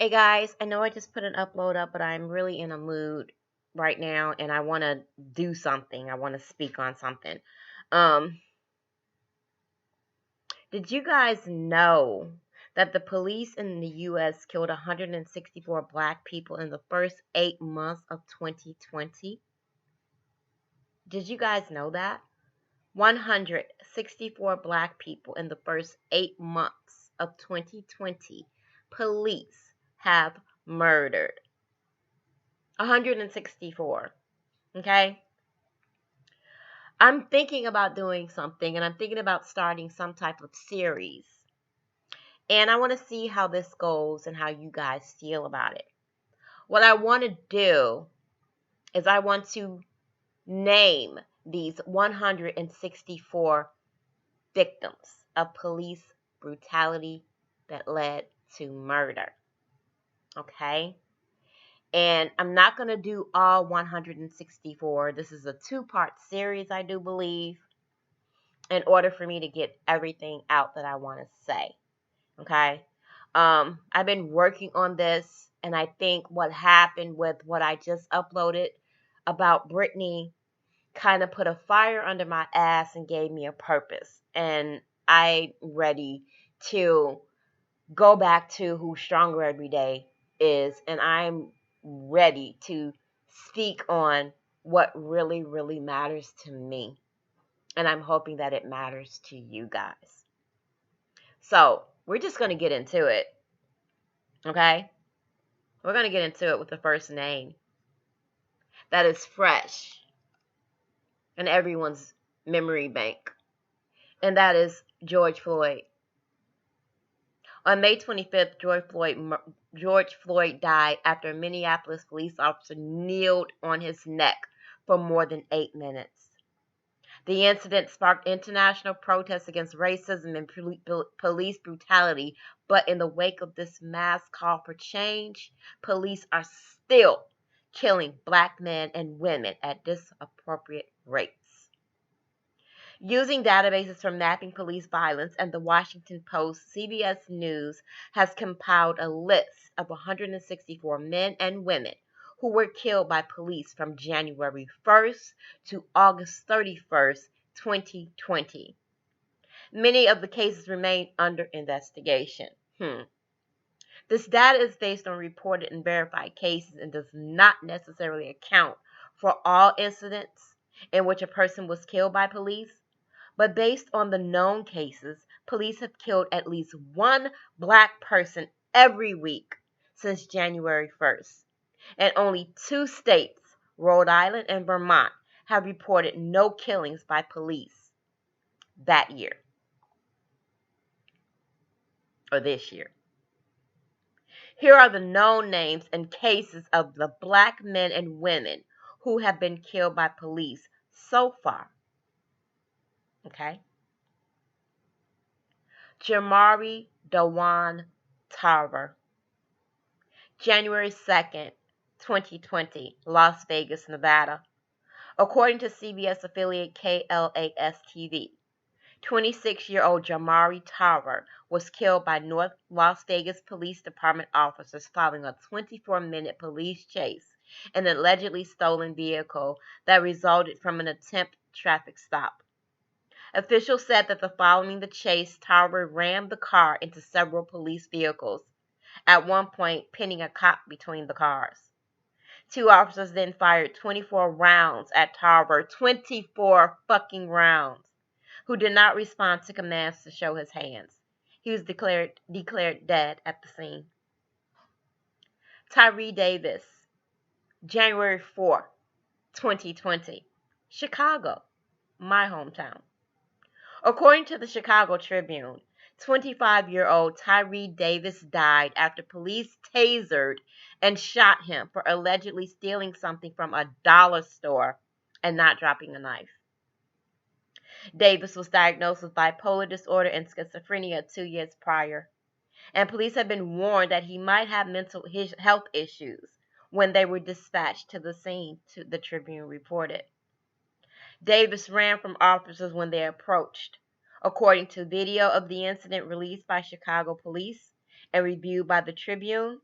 Hey guys, I know I just put an upload up, but I'm really in a mood right now and I want to do something. I want to speak on something. Um, did you guys know that the police in the US killed 164 black people in the first 8 months of 2020? Did you guys know that? 164 black people in the first 8 months of 2020 police have murdered. 164. Okay. I'm thinking about doing something and I'm thinking about starting some type of series. And I want to see how this goes and how you guys feel about it. What I want to do is I want to name these 164 victims of police brutality that led to murder. Okay? And I'm not going to do all 164. This is a two-part series, I do believe, in order for me to get everything out that I want to say. Okay. I've been working on this, and I think what happened with what I just uploaded about Brittany kind of put a fire under my ass and gave me a purpose. And I'm ready to go back to who Stronger Every Day is, and I'm ready to speak on what really, really matters to me. And I'm hoping that it matters to you guys. So we're just going to get into it. Okay? We're going to get into it with the first name that is fresh in everyone's memory bank. And that is George Floyd. On May 25th, George Floyd died after a Minneapolis police officer kneeled on his neck for more than 8 minutes. The incident sparked international protests against racism and police brutality, but in the wake of this mass call for change, police are still killing black men and women at disappropriate rates. Using databases from Mapping Police Violence and the Washington Post, CBS News has compiled a list of 164 men and women who were killed by police from January 1st to August 31st, 2020. Many of the cases remain under investigation. This data is based on reported and verified cases and does not necessarily account for all incidents in which a person was killed by police. But based on the known cases, police have killed at least one black person every week since January 1st. And only 2 states, Rhode Island and Vermont, have reported no killings by police that year or this year. Here are the known names and cases of the black men and women who have been killed by police so far. Okay? Jamari Dewan Tarver, January 2nd, 2020, Las Vegas, Nevada. According to CBS affiliate KLAS TV, 26-year-old Jamari Tarver was killed by North Las Vegas Police Department officers following a 24-minute police chase in an allegedly stolen vehicle that resulted from an attempted traffic stop. Officials said that following the chase, Tarver rammed the car into several police vehicles, at one point pinning a cop between the cars. 2 officers then fired 24 rounds at Tarver, 24 fucking rounds, who did not respond to commands to show his hands. He was declared dead at the scene. Tyree Davis, January 4, 2020, Chicago, my hometown. According to the Chicago Tribune, 25-year-old Tyree Davis died after police tasered and shot him for allegedly stealing something from a dollar store and not dropping a knife. Davis was diagnosed with bipolar disorder and schizophrenia 2 years prior, and police had been warned that he might have mental health issues when they were dispatched to the scene, the Tribune reported. Davis ran from officers when they approached. According to video of the incident released by Chicago police and reviewed by the Tribune,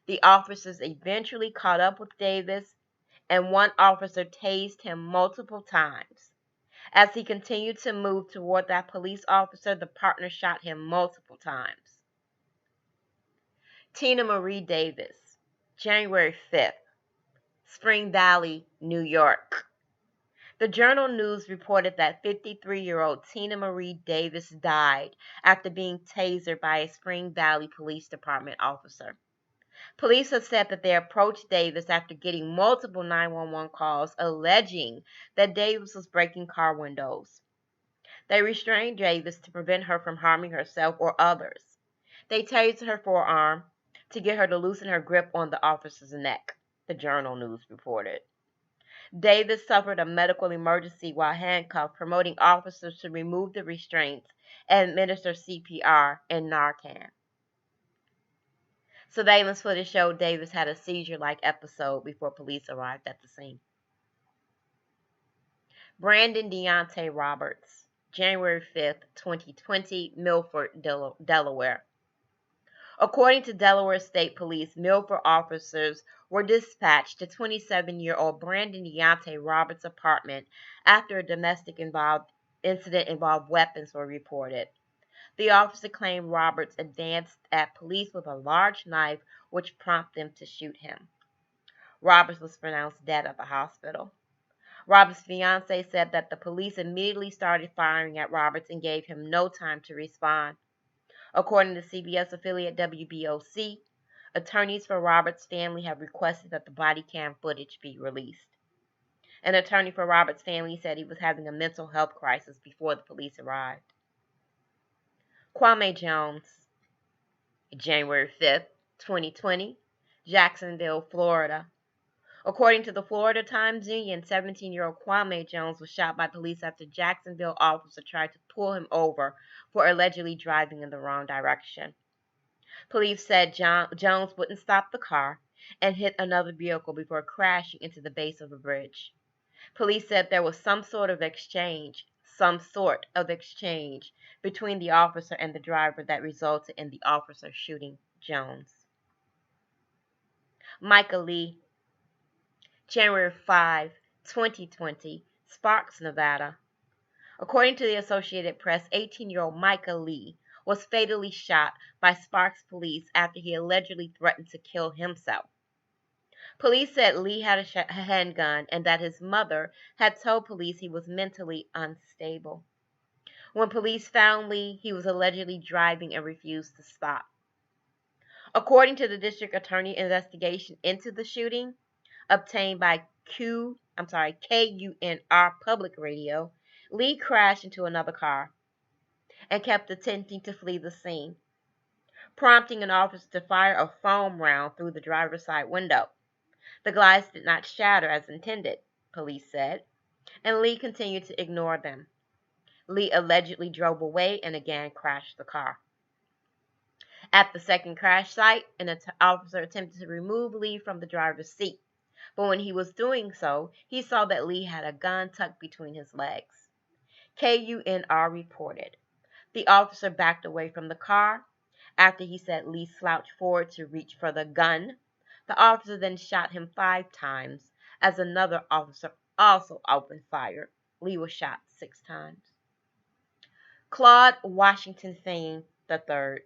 The officers eventually caught up with Davis, and one officer tased him multiple times. As he continued to move toward that police officer, the partner shot him multiple times. Tina Marie Davis, January 5th, Spring Valley, New York. The Journal News reported that 53-year-old Tina Marie Davis died after being tasered by a Spring Valley Police Department officer. Police have said that they approached Davis after getting multiple 911 calls alleging that Davis was breaking car windows. They restrained Davis to prevent her from harming herself or others. They tased her forearm to get her to loosen her grip on the officer's neck, the Journal News reported. Davis suffered a medical emergency while handcuffed, prompting officers to remove the restraints and administer CPR and Narcan. Surveillance footage showed Davis had a seizure-like episode before police arrived at the scene. Brandon Deontay Roberts, January 5th, 2020, Milford, Delaware. According to Delaware State Police, Milford officers were dispatched to 27-year-old Brandon Deontay Roberts' apartment after a domestic incident involved weapons were reported. The officer claimed Roberts advanced at police with a large knife, which prompted them to shoot him. Roberts was pronounced dead at the hospital. Roberts' fiancée said that the police immediately started firing at Roberts and gave him no time to respond. According to CBS affiliate WBOC, attorneys for Roberts' family have requested that the body cam footage be released. An attorney for Roberts' family said he was having a mental health crisis before the police arrived. Kwame Jones, January 5th, 2020, Jacksonville, Florida. According to the Florida Times-Union, 17-year-old Kwame Jones was shot by police after Jacksonville officer tried to pull him over for allegedly driving in the wrong direction. Police said Jones wouldn't stop the car and hit another vehicle before crashing into the base of a bridge. Police said there was some sort of exchange between the officer and the driver that resulted in the officer shooting Jones. Michael Lee, January 5, 2020, Sparks, Nevada. According to the Associated Press, 18-year-old Michael Lee was fatally shot by Sparks police after he allegedly threatened to kill himself. Police said Lee had a handgun and that his mother had told police he was mentally unstable. When police found Lee, he was allegedly driving and refused to stop. According to the district attorney investigation into the shooting, obtained by KUNR Public Radio, Lee crashed into another car and kept attempting to flee the scene, prompting an officer to fire a foam round through the driver's side window. The glass did not shatter as intended, police said, and Lee continued to ignore them. Lee allegedly drove away and again crashed the car. At the second crash site, an officer attempted to remove Lee from the driver's seat, but when he was doing so, he saw that Lee had a gun tucked between his legs. KUNR reported. The officer backed away from the car. After he said Lee slouched forward to reach for the gun, the officer then shot him 5 times. As another officer also opened fire, Lee was shot 6 times. Claude Washington Thane III,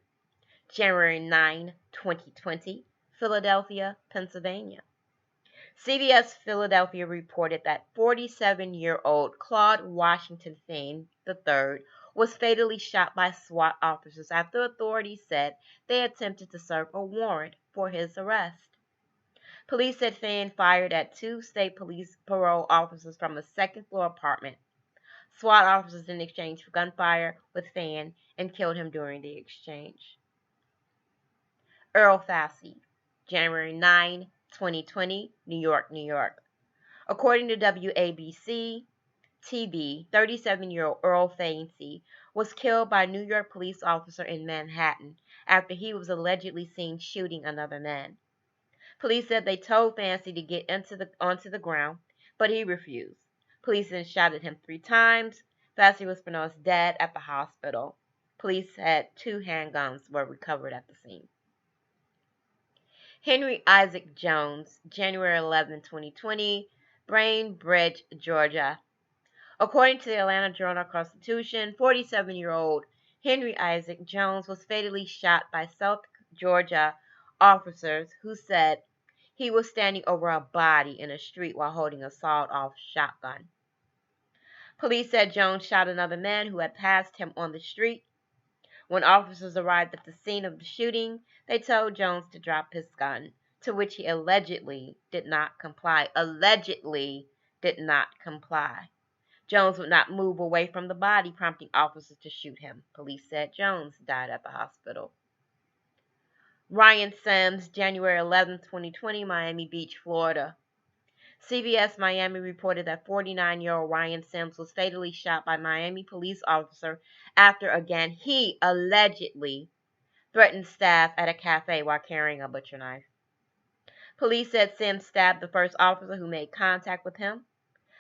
January 9, 2020, Philadelphia, Pennsylvania. CBS Philadelphia reported that 47-year-old Claude Washington Thane III was fatally shot by SWAT officers after authorities said they attempted to serve a warrant for his arrest. Police said Thane fired at 2 state police parole officers from a second-floor apartment. SWAT officers then exchanged gunfire with Thane and killed him during the exchange. Earl Fassie, January 9, 2020, New York, New York. According to WABC TV, 37-year-old Earl Fassie was killed by a New York police officer in Manhattan after he was allegedly seen shooting another man. Police said they told Fassie to get onto the ground, but he refused. Police then shot at him 3 times. Fassie was pronounced dead at the hospital. Police said 2 handguns were recovered at the scene. Henry Isaac Jones, January 11, 2020, Bainbridge, Georgia. According to the Atlanta Journal-Constitution, 47-year-old Henry Isaac Jones was fatally shot by South Georgia officers who said he was standing over a body in a street while holding a sawed-off shotgun. Police said Jones shot another man who had passed him on the street. When officers arrived at the scene of the shooting, they told Jones to drop his gun, to which he allegedly did not comply. Allegedly did not comply. Jones would not move away from the body, prompting officers to shoot him. Police said Jones died at the hospital. Ryan Sims, January 11, 2020, Miami Beach, Florida. CBS Miami reported that 49-year-old Ryan Sims was fatally shot by Miami police officer after again he allegedly threatened staff at a cafe while carrying a butcher knife. Police said Sims stabbed the first officer who made contact with him.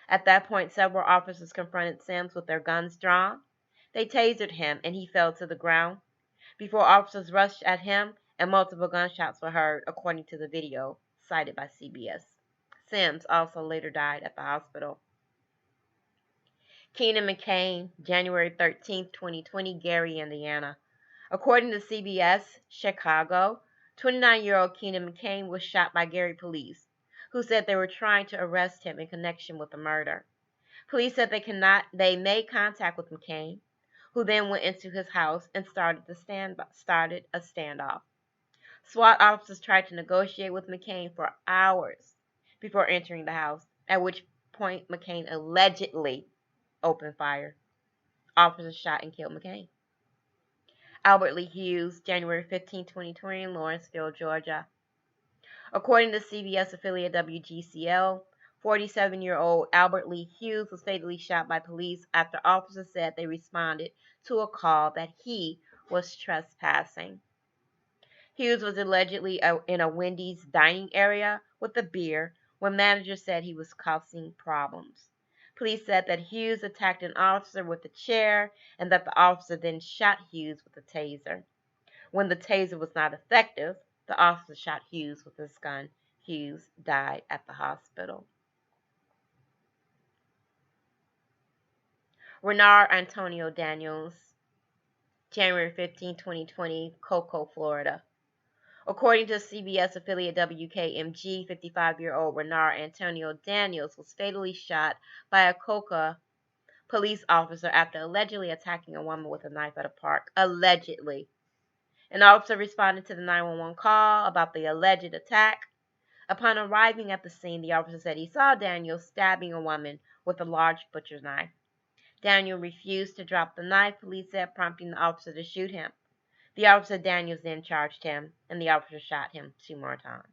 At that point, several officers confronted Sims with their guns drawn. They tasered him and he fell to the ground before officers rushed at him and multiple gunshots were heard, according to the video cited by CBS. Sims also later died at the hospital. Keenan McCain, January 13, 2020, Gary, Indiana. According to CBS Chicago, 29-year-old Keenan McCain was shot by Gary police, who said they were trying to arrest him in connection with the murder. Police said they made contact with McCain, who then went into his house and started a standoff. SWAT officers tried to negotiate with McCain for hours before entering the house, at which point McCain allegedly opened fire. Officers shot and killed McCain. Albert Lee Hughes, January 15, 2020, Lawrenceville, Georgia. According to CBS affiliate WGCL, 47-year-old Albert Lee Hughes was fatally shot by police after officers said they responded to a call that he was trespassing. Hughes was allegedly in a Wendy's dining area with a beer when managers said he was causing problems. Police said that Hughes attacked an officer with a chair and that the officer then shot Hughes with a taser. When the taser was not effective, the officer shot Hughes with his gun. Hughes died at the hospital. Renard Antonio Daniels, January 15, 2020, Cocoa, Florida. According to CBS affiliate WKMG, 55-year-old Renard Antonio Daniels was fatally shot by a Cocoa police officer after allegedly attacking a woman with a knife at a park. Allegedly. An officer responded to the 911 call about the alleged attack. Upon arriving at the scene, the officer said he saw Daniel stabbing a woman with a large butcher's knife. Daniel refused to drop the knife, police said, prompting the officer to shoot him. The officer Daniels then charged him, and the officer shot him 2 more times.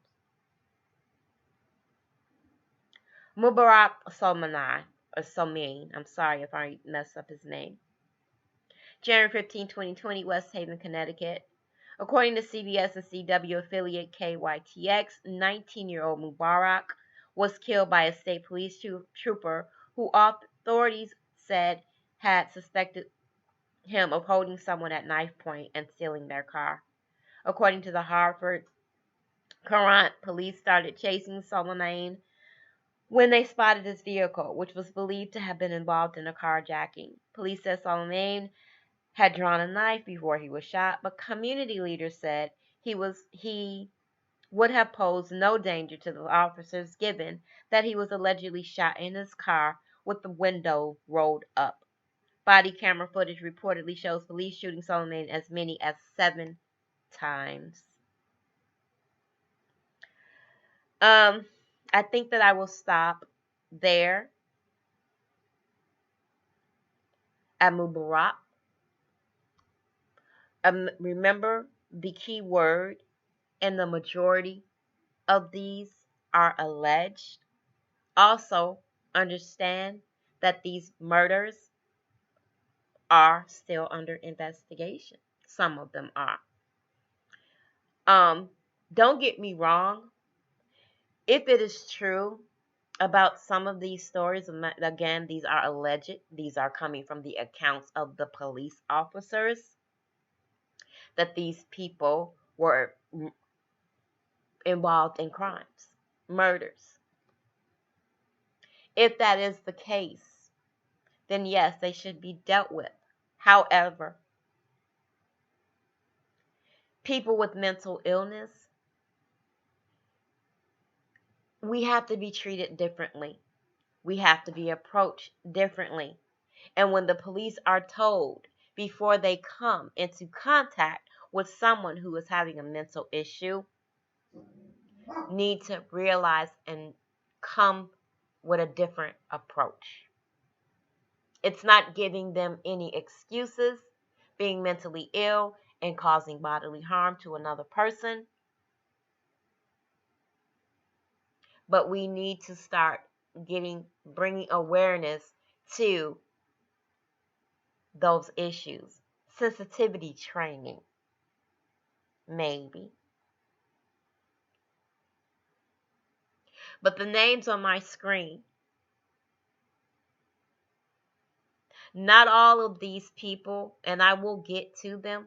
Mubarak Salmin, I'm sorry if I messed up his name. January 15, 2020, West Haven, Connecticut. According to CBS and CW affiliate KYTX, 19-year-old Mubarak was killed by a state police trooper who authorities said had suspected him of holding someone at knife point and stealing their car. According to the Hartford Courant, police started chasing Soleimani when they spotted his vehicle, which was believed to have been involved in a carjacking. Police said Soleimani had drawn a knife before he was shot, but community leaders said he would have posed no danger to the officers given that he was allegedly shot in his car with the window rolled up. Body camera footage reportedly shows police shooting Soleimani as many as 7 times. I think that I will stop there at Mubarak. Remember the key word, and the majority of these are alleged. Also, understand that these murders are still under investigation. Some of them are. Don't get me wrong. If it is true about some of these stories, again, these are alleged. These are coming from the accounts of the police officers, that these people were involved in crimes, murders. If that is the case, then yes, they should be dealt with. However, people with mental illness, we have to be treated differently. We have to be approached differently. And when the police are told before they come into contact with someone who is having a mental issue, need to realize and come with a different approach. It's not giving them any excuses, being mentally ill and causing bodily harm to another person. But we need to start bringing awareness to those issues. Sensitivity training, maybe. But the names on my screen, not all of these people, and I will get to them,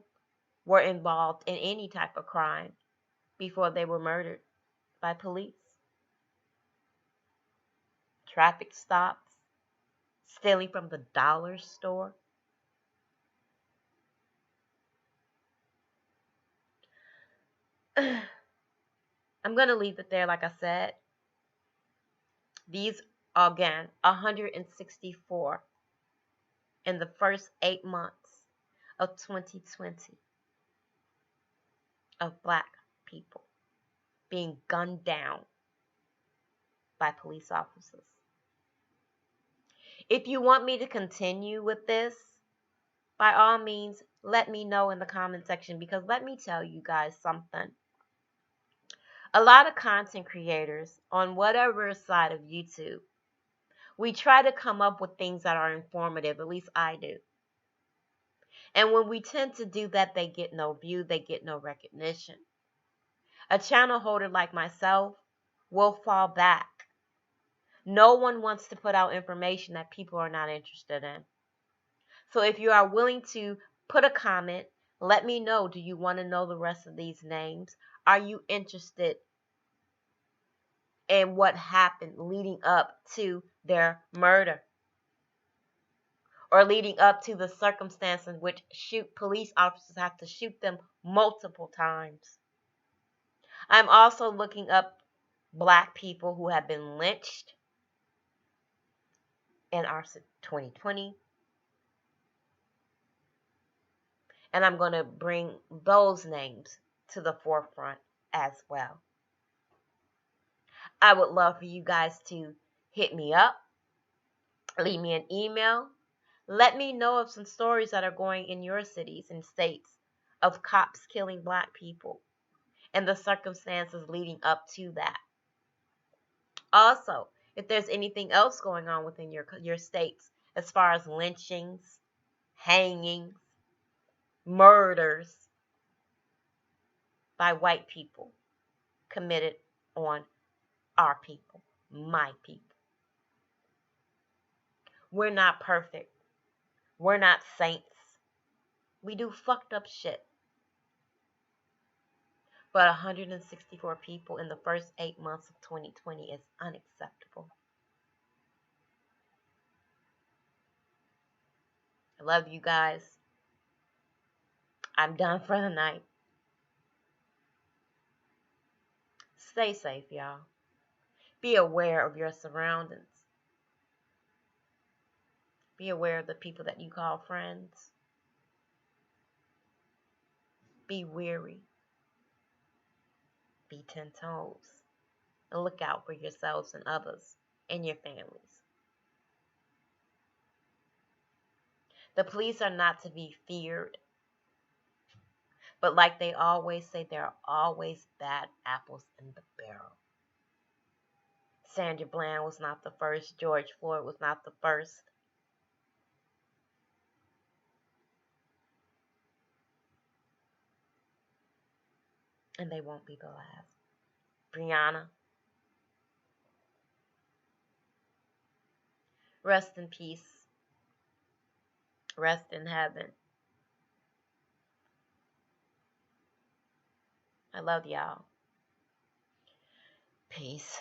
were involved in any type of crime before they were murdered by police. Traffic stops, stealing from the dollar store. I'm going to leave it there, like I said. These, again, 164 in the first 8 months of 2020 of Black people being gunned down by police officers. If you want me to continue with this, by all means, let me know in the comment section, because let me tell you guys something. A lot of content creators on whatever side of YouTube, we try to come up with things that are informative, at least I do. And when we tend to do that, they get no view, they get no recognition. A channel holder like myself will fall back. No one wants to put out information that people are not interested in. So if you are willing to put a comment, let me know. Do you want to know the rest of these names? Are you interested in what happened leading up to their murder? Or leading up to the circumstance in which police officers have to shoot them multiple times? I'm also looking up Black people who have been lynched in our 2020. And I'm going to bring those names to the forefront as well. I would love for you guys to hit me up, leave me an email. Let me know of some stories that are going in your cities and states of cops killing Black people and the circumstances leading up to that. Also, if there's anything else going on within your states as far as lynchings, hangings, murders by white people committed on our people, my people. We're not perfect. We're not saints. We do fucked up shit. But 164 people in the first 8 months of 2020 is unacceptable. I love you guys. I'm done for the night. Stay safe, y'all. Be aware of your surroundings. Be aware of the people that you call friends. Be weary. Be 10 toes. And look out for yourselves and others and your families. The police are not to be feared. But like they always say, there are always bad apples in the barrel. Sandra Bland was not the first. George Floyd was not the first. And they won't be the last. Breonna. Rest in peace. Rest in heaven. I love y'all. Peace.